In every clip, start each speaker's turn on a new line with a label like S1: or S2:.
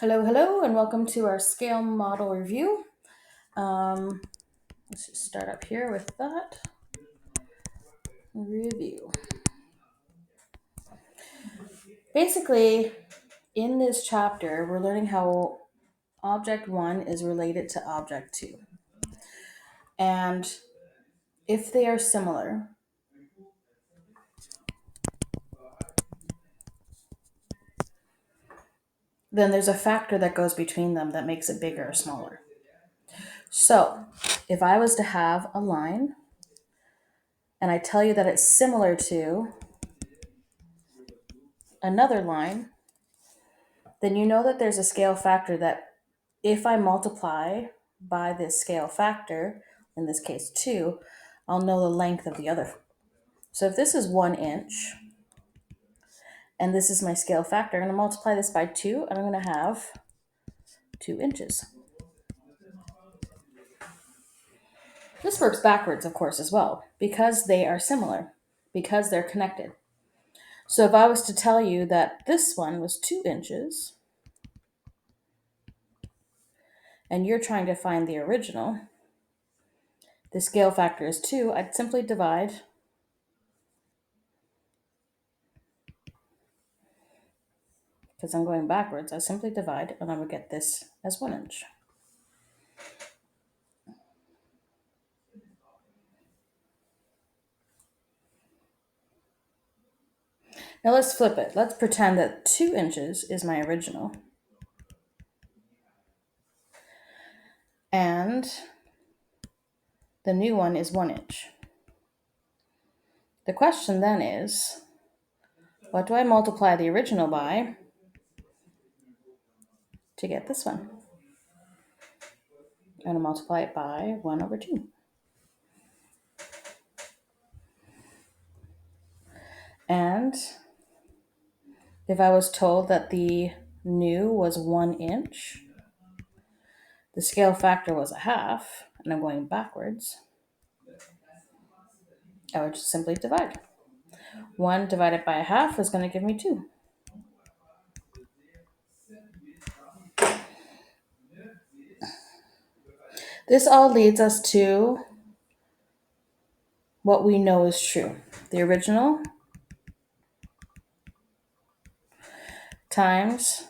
S1: Hello, hello, and welcome to our scale model review. Um, let's just start up here with that review. Basically, in this chapter, we're learning how object 1 is related to object 2. And if they are similar, then there's a factor that goes between them that makes it bigger or smaller. So, if I was to have a line and I tell you that it's similar to another line, then you know that there's a scale factor that if I multiply by this scale factor, in this case 2, I'll know the length of the other. So if this is 1 inch and this is my scale factor, I'm going to multiply this by 2 and I'm going to have 2 inches. This works backwards, of course, as well, because they are similar, because they're connected. So if I was to tell you that this one was 2 inches and you're trying to find the original, the scale factor is 2, I'd simply divide because I'm going backwards. I simply divide and I would get this as 1 inch. Now let's flip it. Let's pretend that 2 inches is my original. And the new one is 1 inch. The question then is, what do I multiply the original by to get this one? I'm going to multiply it by 1 over 2. And if I was told that the new was 1 inch, the scale factor was a half, and I'm going backwards, I would just simply divide. 1 divided by a half is going to give me 2. This all leads us to what we know is true. The original times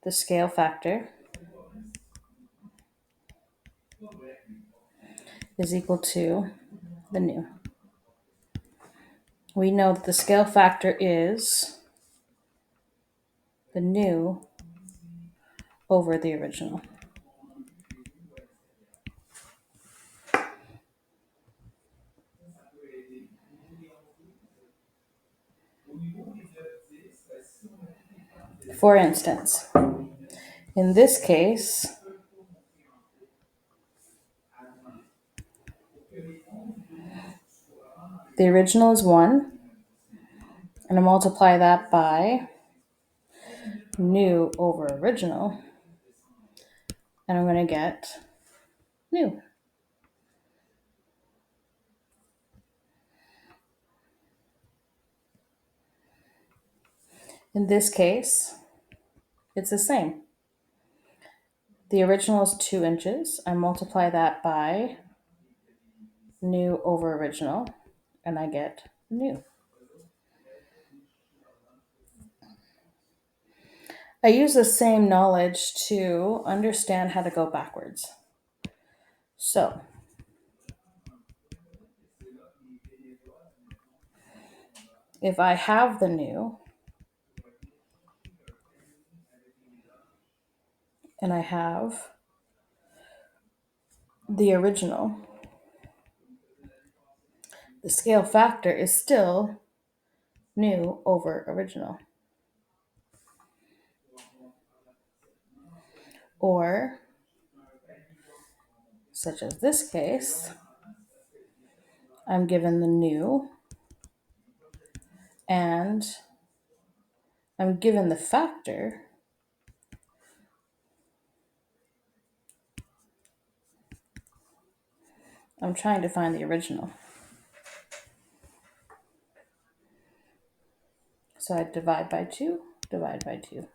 S1: the scale factor is equal to the new. We know that the scale factor is the new over the original. For instance, in this case, the original is 1, and I multiply that by new over original, and I'm going to get new. In this case, it's the same. The original is 2 inches. I multiply that by new over original, and I get new. I use the same knowledge to understand how to go backwards. So, if I have the new and I have the original, the scale factor is still new over original. Or, such as this case, I'm given the new and I'm given the factor. I'm trying to find the original. So I divide by 2, divide by 2.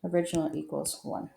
S1: Original equals 1.